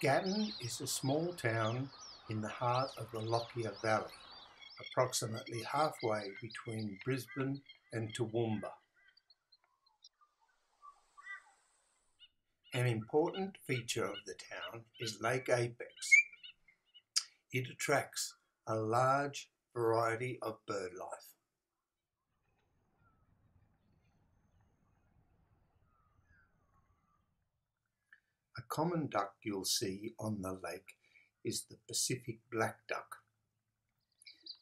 Gatton is a small town in the heart of the Lockyer Valley, approximately halfway between Brisbane and Toowoomba. An important feature of the town is Lake Apex. It attracts a large variety of bird life. A common duck you'll see on the lake is the Pacific black duck.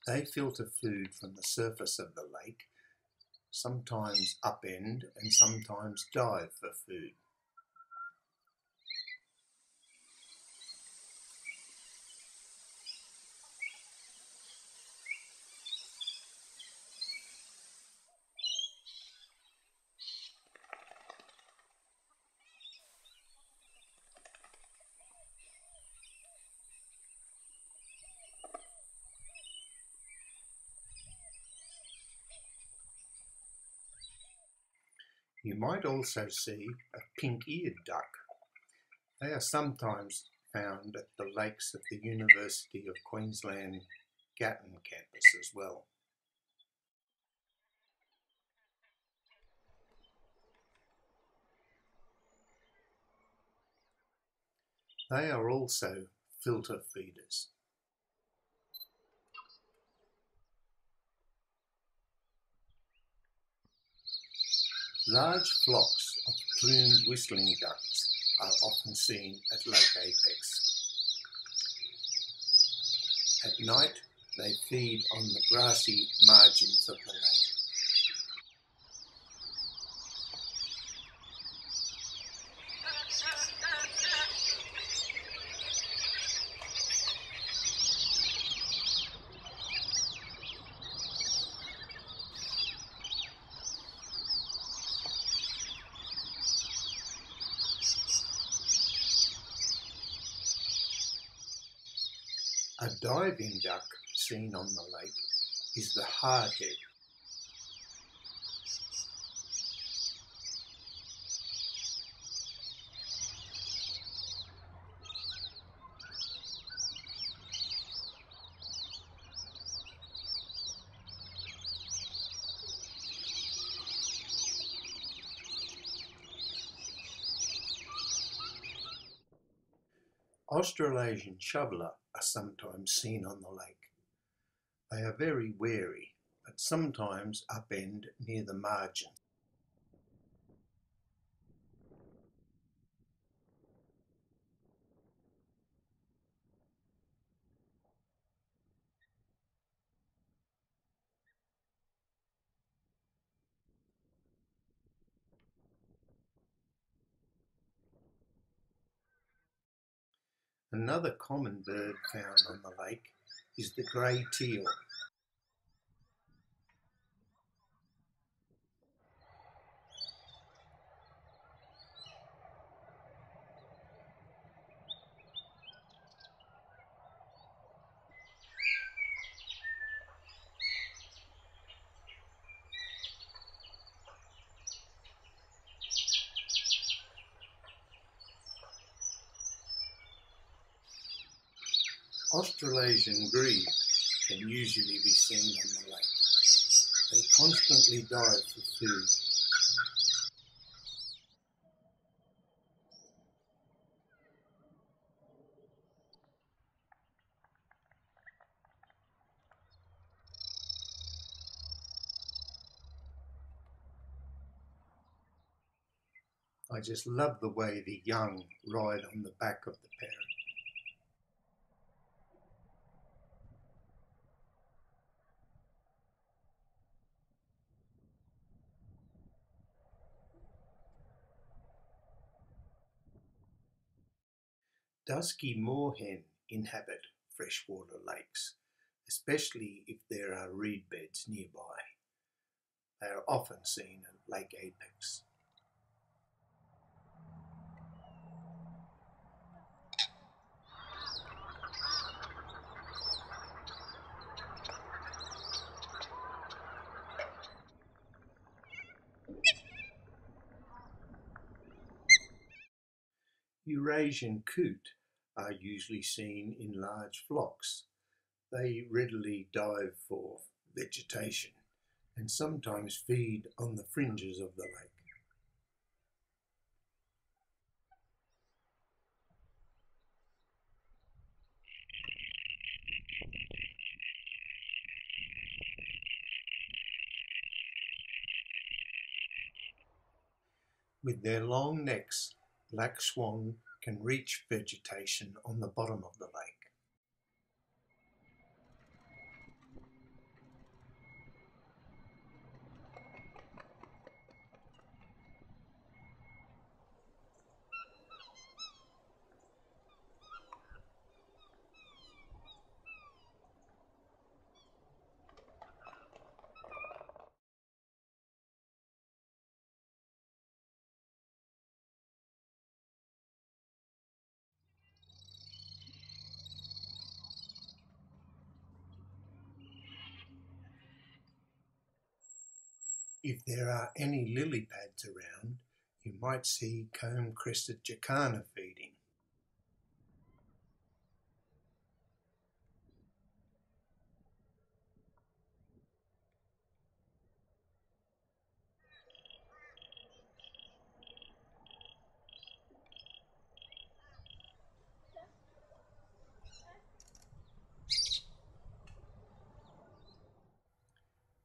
They filter food from the surface of the lake, sometimes upend and sometimes dive for food. You might also see a pink-eared duck. They are sometimes found at the lakes of the University of Queensland Gatton campus as well. They are also filter feeders. Large flocks of plumed whistling ducks are often seen at Lake Apex. At night, they feed on the grassy margins of the lake. A diving duck seen on the lake is the hardhead. Australasian shoveler are sometimes seen on the lake. They are very wary, but sometimes upend near the margin. Another common bird found on the lake is the grey teal. Australasian grebe can usually be seen on the lake. They constantly dive for food. I just love the way the young ride on the back of the parent. Dusky moorhen inhabit freshwater lakes, especially if there are reed beds nearby. They are often seen at Lake Apex. Eurasian coot are usually seen in large flocks. They readily dive for vegetation and sometimes feed on the fringes of the lake. With their long necks, black swan can reach vegetation on the bottom of the lake. If there are any lily pads around, you might see comb-crested jacana feeding.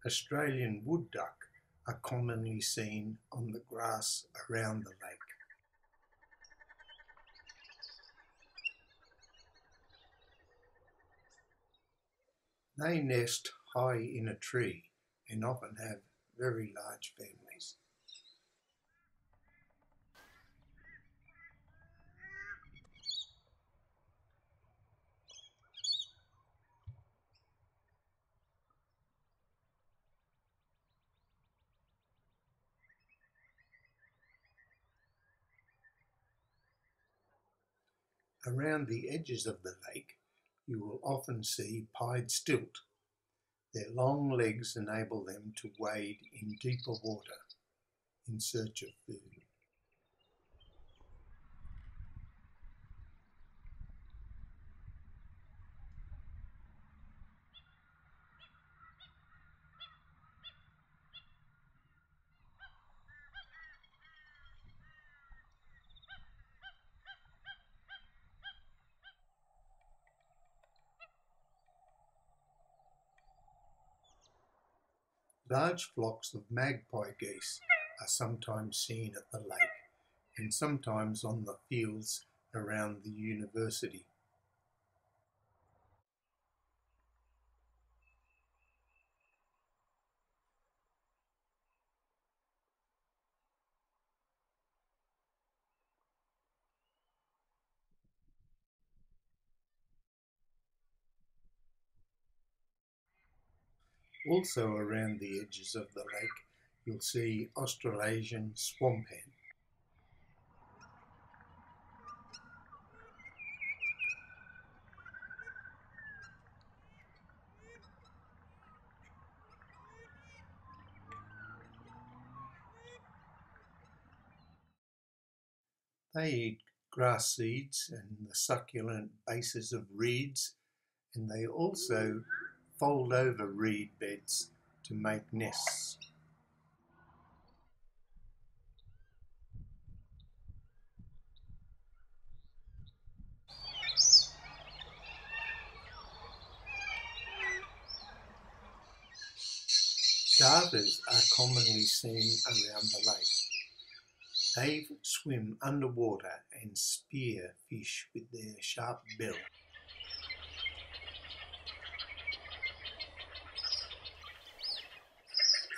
Australian wood duck are commonly seen on the grass around the lake. They nest high in a tree and often have very large families. Around the edges of the lake, you will often see pied stilt. Their long legs enable them to wade in deeper water in search of food. Large flocks of magpie geese are sometimes seen at the lake and sometimes on the fields around the university. Also around the edges of the lake, you'll see Australasian swamp hen. They eat grass seeds and the succulent bases of reeds, and they also fold over reed beds to make nests. Darters are commonly seen around the lake. They swim underwater and spear fish with their sharp bill.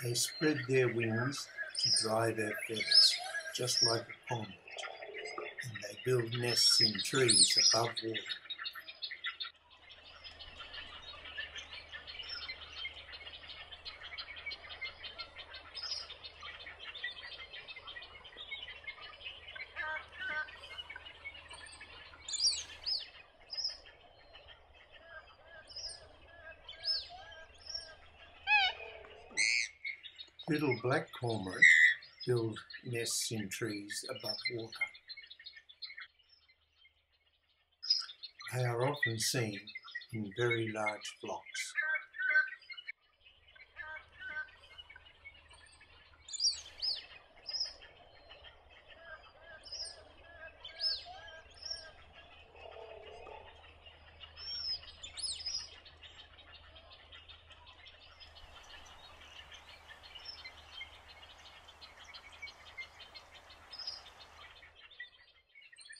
They spread their wings to dry their feathers, just like a pond, and they build nests in trees above water. Little black cormorant build nests in trees above water. They are often seen in very large flocks.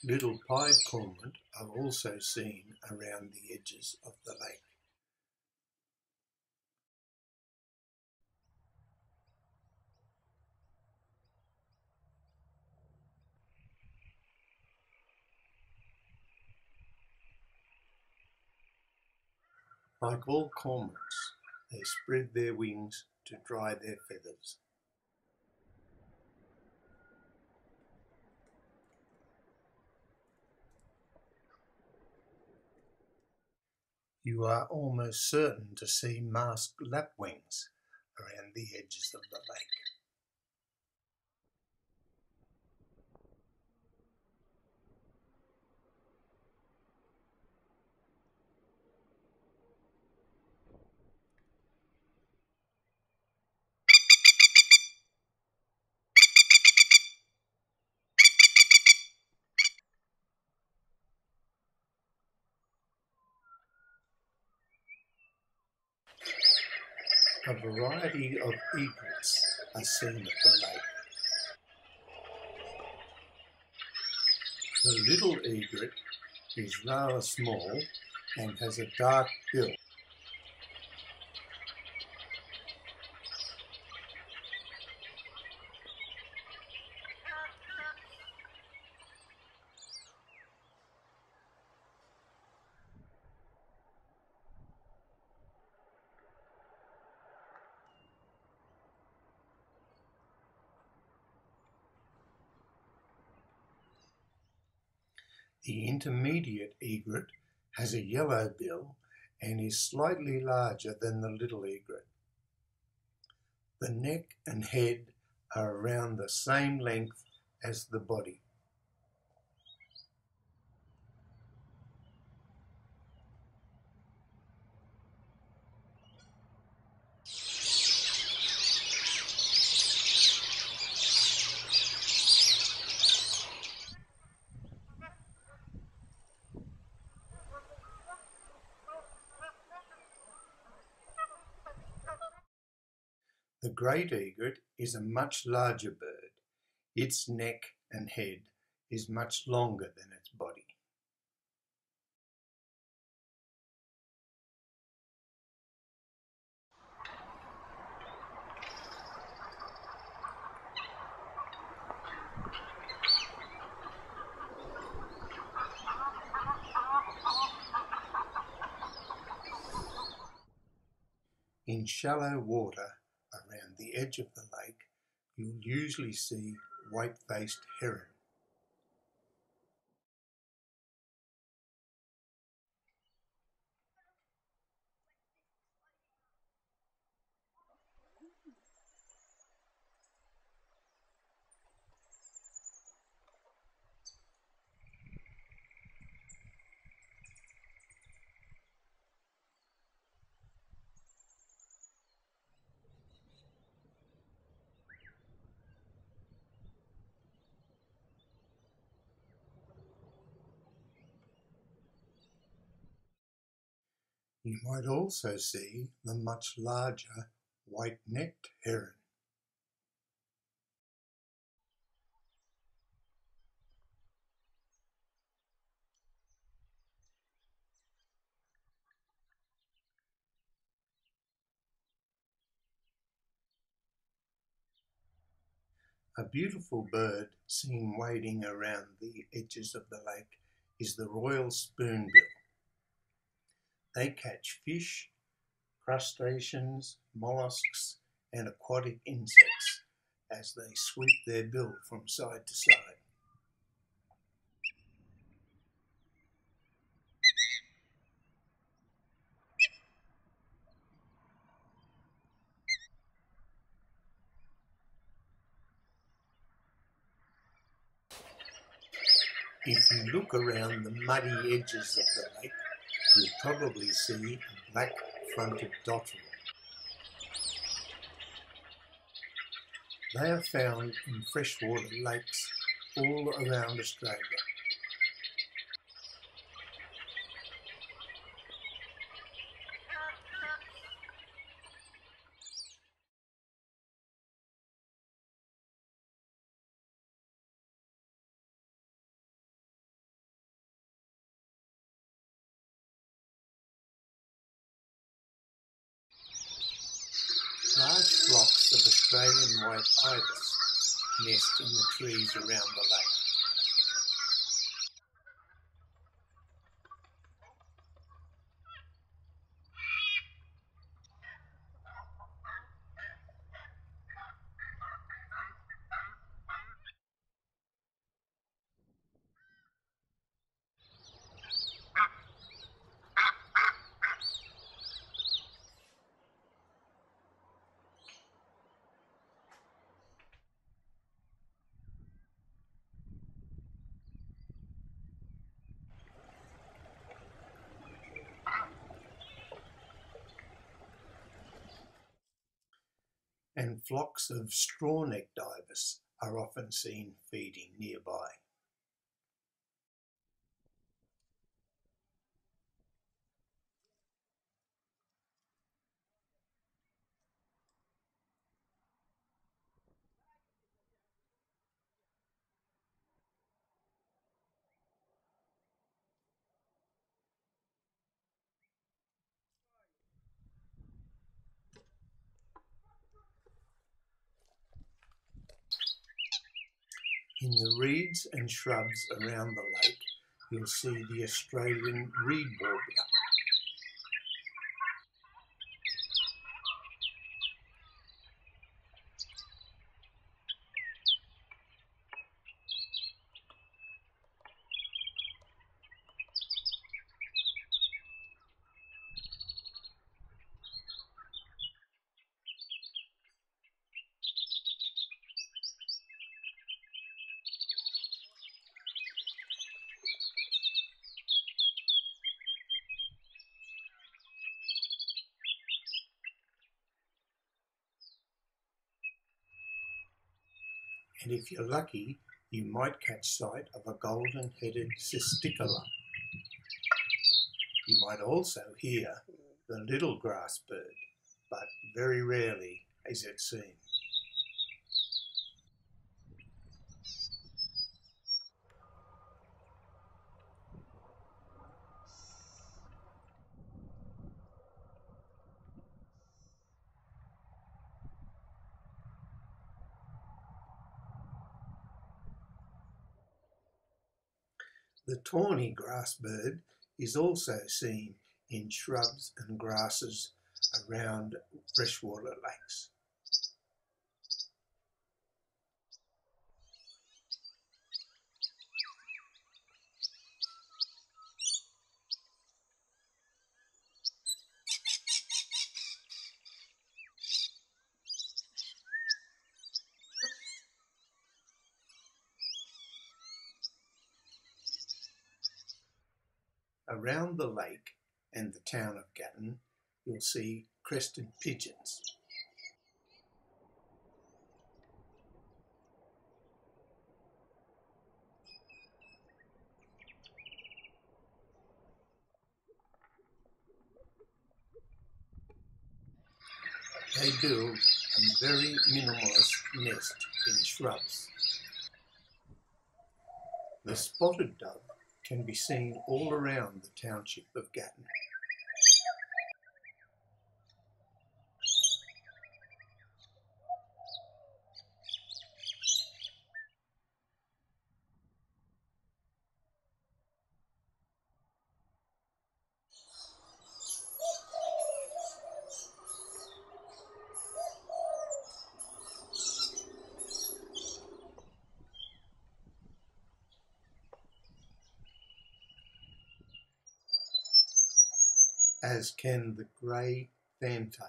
Little pied cormorant are also seen around the edges of the lake. Like all cormorants, they spread their wings to dry their feathers. You are almost certain to see masked lapwings around the edges of the lake. A variety of egrets are seen at the lake. The little egret is rather small and has a dark bill. The intermediate egret has a yellow bill and is slightly larger than the little egret. The neck and head are around the same length as the body. The great egret is a much larger bird. Its neck and head is much longer than its body. In shallow water around the edge of the lake, you'll usually see white-faced heron. You might also see the much larger white-necked heron. A beautiful bird seen wading around the edges of the lake is the royal spoonbill. They catch fish, crustaceans, mollusks, and aquatic insects as they sweep their bill from side to side. If you look around the muddy edges of the lake, you'll probably see a black-fronted dotterel. They are found in freshwater lakes all around Australia. Large flocks of Australian white ibis nest in the trees around the lake. And flocks of straw-necked ibis are often seen feeding nearby. In the reeds and shrubs around the lake, you'll see the Australian reed warbler. And if you're lucky, you might catch sight of a golden-headed cisticola. You might also hear the little grass bird, but very rarely is it seen. The tawny grass bird is also seen in shrubs and grasses around freshwater lakes. Around the lake and the town of Gatton, you'll see crested pigeons. They build a very minimalist nest in shrubs. The spotted dove can be seen all around the township of Gatton. As can the grey fantail.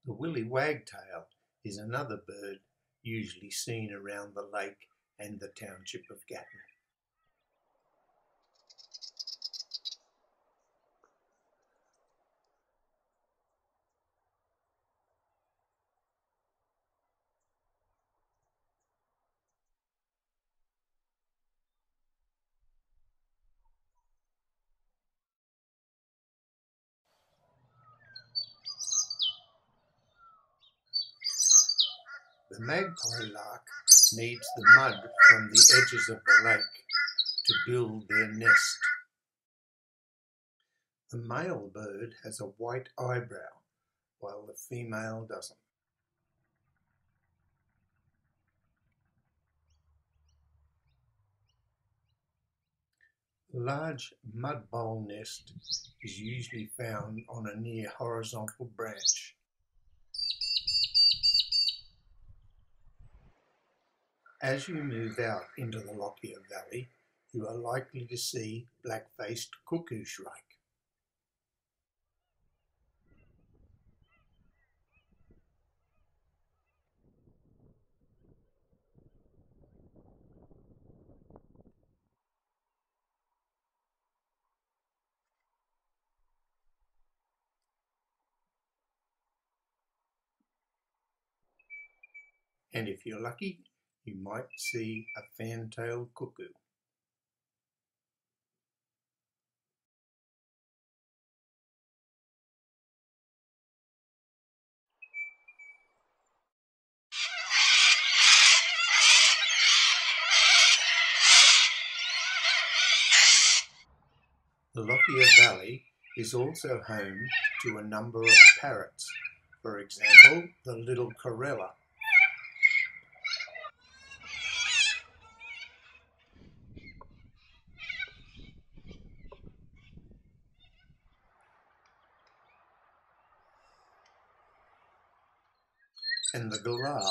The willy wagtail is another bird usually seen around the lake and the township of Gatton. The magpie lark needs the mud from the edges of the lake to build their nest. The male bird has a white eyebrow, while the female doesn't. A large mud bowl nest is usually found on a near horizontal branch. As you move out into the Lockyer Valley, you are likely to see black-faced Cuckoo-Shrike. And if you're lucky, you might see a fan-tailed cuckoo. The Lockyer Valley is also home to a number of parrots, for example, the little corella. And the galah.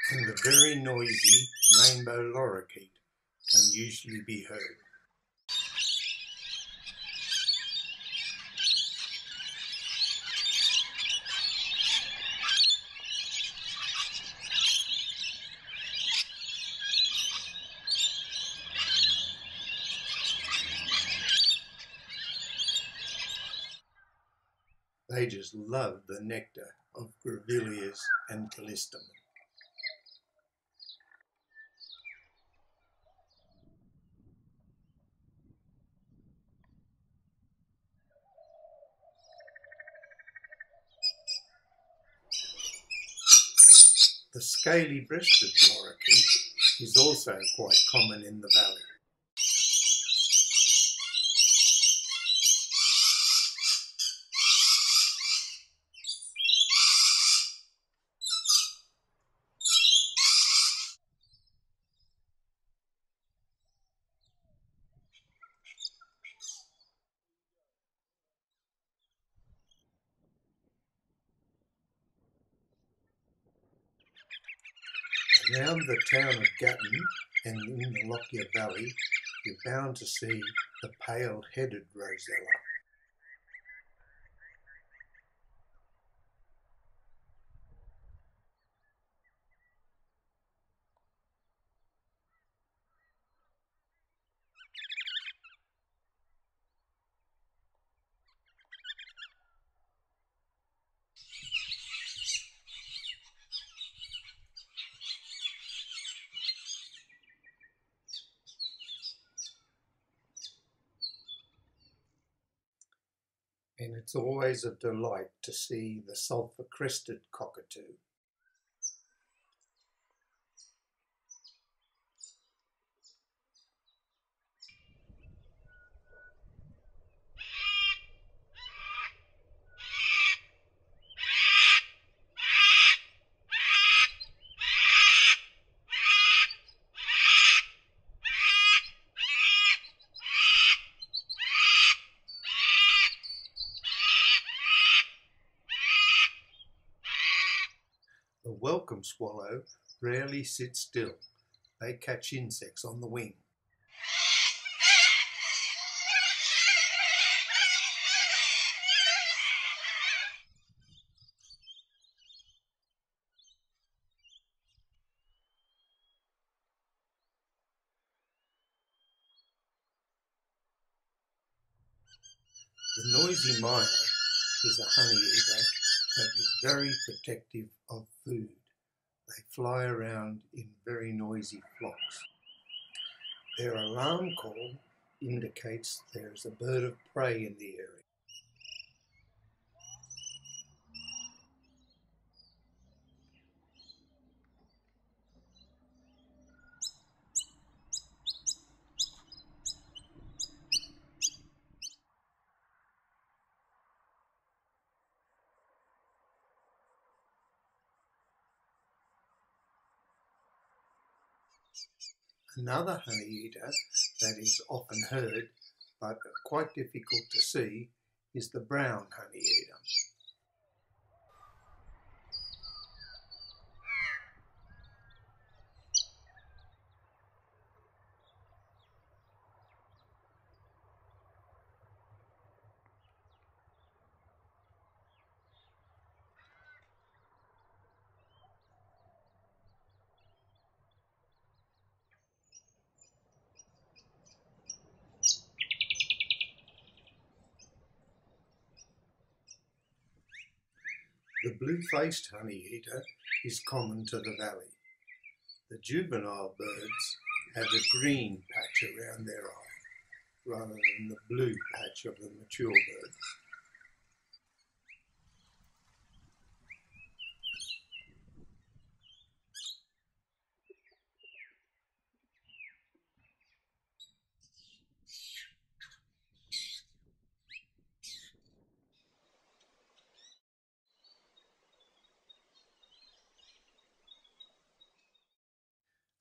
And the very noisy rainbow lorikeet can usually be heard. They just love the nectar of grevilleas and callistemon. The scaly-breasted lorikeet is also quite common in the valley. Around the town of Gatton and in the Lockyer Valley, you're bound to see the pale-headed rosella. And it's always a delight to see the sulphur-crested cockatoo. The welcome swallow rarely sits still. They catch insects on the wing. The noisy miner is a honeyeater that is very protective of food. They fly around in very noisy flocks. Their alarm call indicates there is a bird of prey in the area. Another honeyeater that is often heard but quite difficult to see is the brown honeyeater. The blue-faced honeyeater is common to the valley. The juvenile birds have a green patch around their eye rather than the blue patch of the mature bird.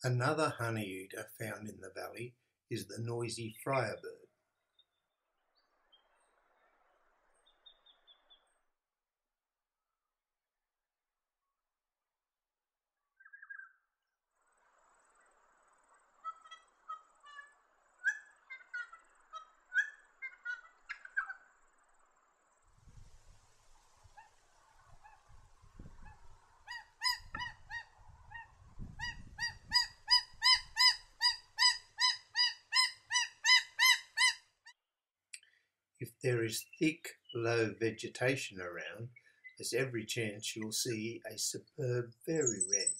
Another honeyeater found in the valley is the noisy friarbird. If there is thick, low vegetation around, there's every chance you'll see a superb fairy-wren.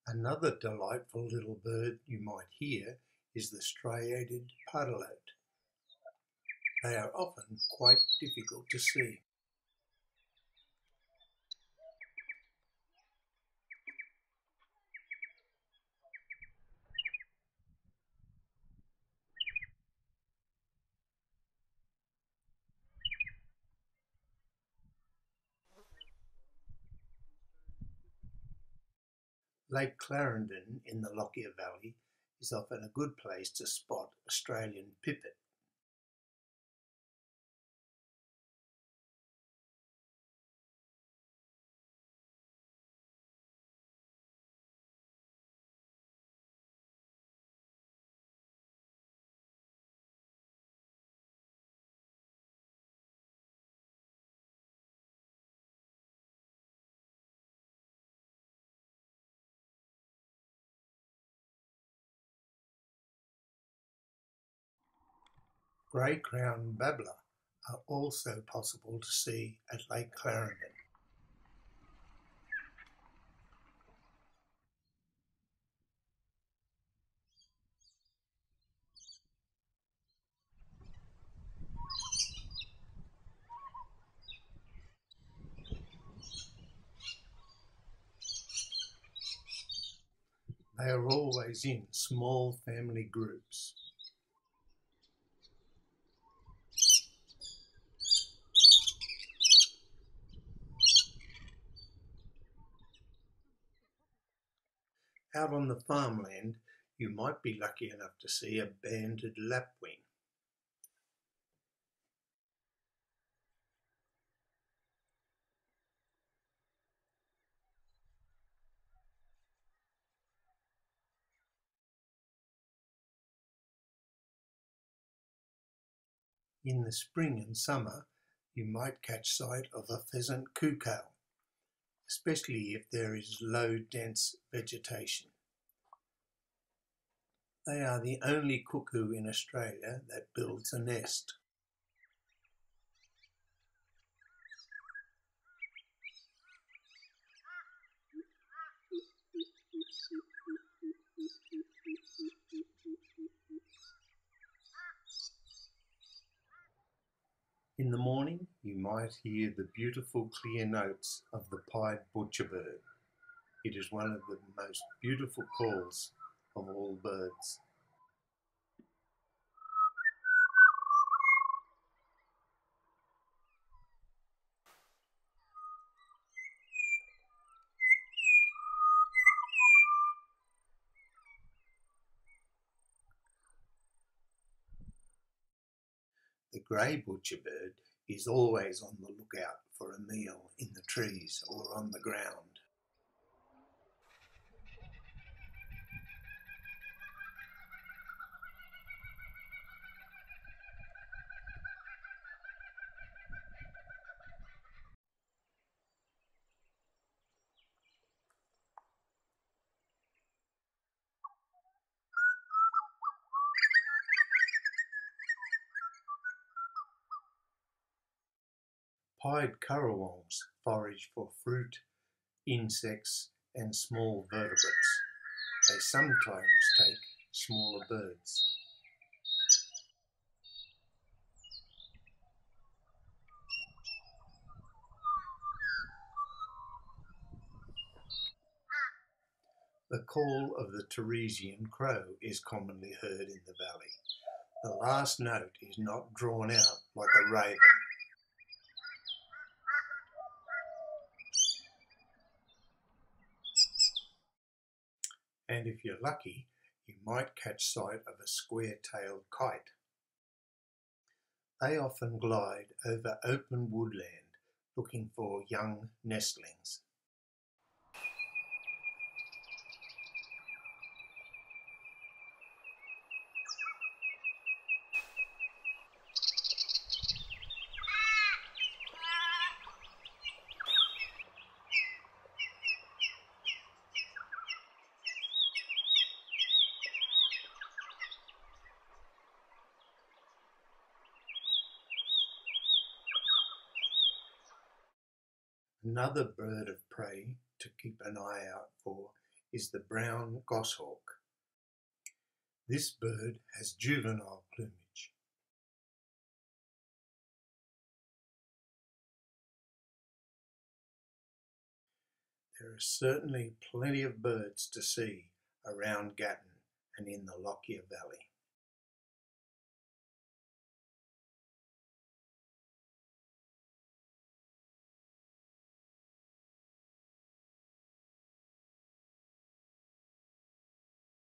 Another delightful little bird you might hear is the striated pardalote. They are often quite difficult to see. Lake Clarendon in the Lockyer Valley is often a good place to spot Australian pipit. Grey-crowned babbler are also possible to see at Lake Clarendon. They are always in small family groups. Out on the farmland, you might be lucky enough to see a banded lapwing. In the spring and summer, you might catch sight of a pheasant cuckoo, especially if there is low, dense vegetation. They are the only cuckoo in Australia that builds a nest. In the morning, you might hear the beautiful clear notes of the pied butcherbird. It is one of the most beautiful calls of all birds. The grey butcherbird is always on the lookout for a meal in the trees or on the ground. Pied currawongs forage for fruit, insects and small vertebrates. They sometimes take smaller birds. The call of the Teresian crow is commonly heard in the valley. The last note is not drawn out like a raven. And if you're lucky, you might catch sight of a square-tailed kite. They often glide over open woodland looking for young nestlings. Another bird of prey to keep an eye out for is the brown goshawk. This bird has juvenile plumage. There are certainly plenty of birds to see around Gatton and in the Lockyer Valley.